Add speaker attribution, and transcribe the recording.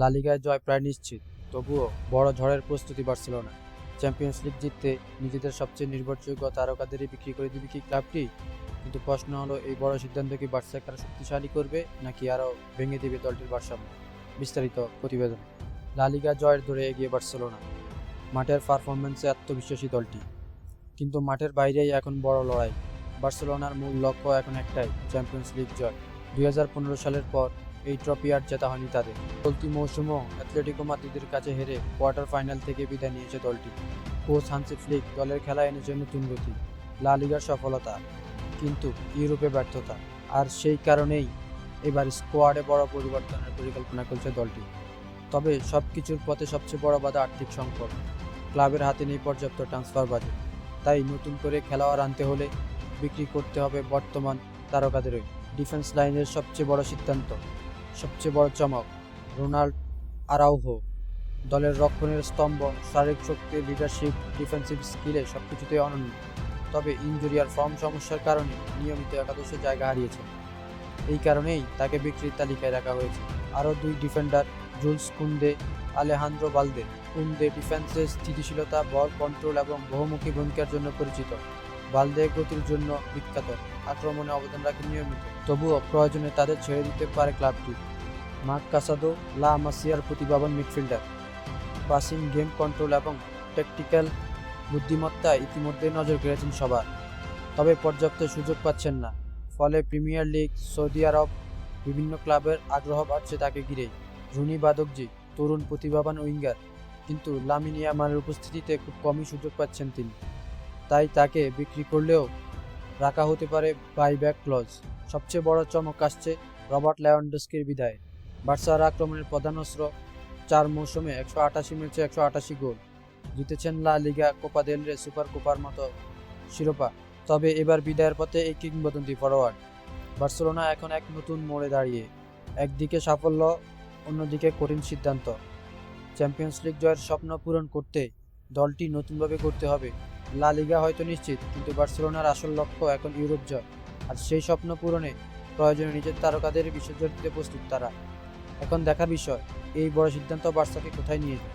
Speaker 1: লা লিগায় জয় প্রায় নিশ্চিত, তবুও বড় ঝড়ের প্রস্তুতি বার্সেলোনা। চ্যাম্পিয়ন্স লিগ জিততে নিজেদের সবচেয়ে নির্ভরযোগ্য তারকাদেরই বিক্রি করে দিবে কি ক্লাবটি? কিন্তু প্রশ্ন হলো, এই বড় সিদ্ধান্ত কি বার্সাকে আরও শক্তিশালী করবে, নাকি আরও ভেঙে দিবে দলটির ভারসাম্য? বিস্তারিত প্রতিবেদন। লা লিগা জয়ের দৌড়ে এগিয়ে বার্সেলোনা। মাঠের পারফরম্যান্সে আত্মবিশ্বাসী দলটি, কিন্তু মাঠের বাইরেই এখন বড় লড়াই। বার্সেলোনার মূল লক্ষ্য এখন একটাই, চ্যাম্পিয়ন্স লিগ জয়। 2015 সালের পর এই ট্রফি আর জেতা হয়নি তাদের। চলতি মৌসুমও অ্যাথলেটিকো মাদ্রিদের কাছে হেরে কোয়ার্টার ফাইনাল থেকে বিদায় নিয়েছে দলটি। কোচ হান্সি ফ্লিক দলের খেলায় এনেছে নতুন গতি। লা লিগার সফলতা, কিন্তু ইউরোপে ব্যর্থতা। আর সেই কারণেই এবার স্কোয়াডে বড় পরিবর্তনের পরিকল্পনা করছে দলটি। তবে সবকিছুর পথে সবচেয়ে বড় বাধা আর্থিক সংকট। ক্লাবের হাতে নেই পর্যাপ্ত ট্রান্সফার বাজেট, তাই নতুন করে খেলোয়াড় আনতে হলে বিক্রি করতে হবে বর্তমান তারকাদেরই। ডিফেন্স লাইনের সবচেয়ে বড় সিদ্ধান্ত, সবচেয়ে বড় চমক, রোনাল্ড আরাউহো। দলের রক্ষণের স্তম্ভ, শারীরিক শক্তি, লিডারশিপ, ডিফেন্সিভ স্কিলে সবকিছুতেই অনন্য। তবে ইনজুরি আর ফর্ম সমস্যার কারণে নিয়মিত একাদশে জায়গা হারিয়েছে। এই কারণেই তাকে বিক্রির তালিকায় রাখা হয়েছে। আরও দুই defender, Jules Kounde, Alejandro Balde. Kounde ডিফেন্সের স্থিতিশীলতা, বল কন্ট্রোল এবং বহুমুখী ভূমিকার জন্য পরিচিত। বালদে গতির জন্য বিখ্যাত, আক্রমণে অবদান রাখে নিয়মিত। তবুও প্রয়োজনে তাদের ছেড়ে দিতে পারে ক্লাবটি। মার্ক কাসাদো, লা মাসিয়ার প্রতিভাবান মিডফিল্ডার, পাসিং গেম কন্ট্রোল এবং ট্যাকটিক্যাল বুদ্ধিমত্তা ইতিমধ্যে নজর কেড়েছেন সবার। তবে পর্যাপ্ত সুযোগ পাচ্ছেন না, ফলে প্রিমিয়ার লিগ, সৌদি আরব, বিভিন্ন ক্লাবের আগ্রহ বাড়ছে তাকে ঘিরেই। রুনি বাদকজি তরুণ প্রতিভাবান উইঙ্গার, কিন্তু লামিন ইয়ামালের উপস্থিতিতে খুব কমই সুযোগ পাচ্ছেন তিনি। তাই তাকে বিক্রি করলেও রাখা হতে পারে বাইব্যাক ক্লজ। সবচেয়ে বড় চমক আসছে রবার্ট লেভানডস্কির বিদায়ে। বার্সার আক্রমণের প্রধান অস্ত্র, 4 মৌসুমে 188 ম্যাচে 188 গোল, জিতেছেন লা লিগা, কোপা দেল রে, সুপার কোপার মতো শিরোপা। তবে এবার বিদায়ের পথে এই কিংবদন্তি ফরোয়ার্ড। বার্সেলোনা এখন এক নতুন মোড়ে দাঁড়িয়ে, একদিকে সাফল্য, অন্যদিকে কঠিন সিদ্ধান্ত। চ্যাম্পিয়ন্স লিগ জয়ের স্বপ্ন পূরণ করতে দলটি নতুনভাবে করতে হবে। লা লিগা হয়তো নিশ্চিত, কিন্তু বার্সেলোনার আসল লক্ষ্য এখন ইউরোপ জয়। আর সেই স্বপ্ন পূরণে প্রয়োজনে নিজের তারকাদের বিসর্জন দিতে প্রস্তুত তারা। এখন দেখার বিষয়, এই বড় সিদ্ধান্ত বার্সাকে কোথায় নিয়ে যায়।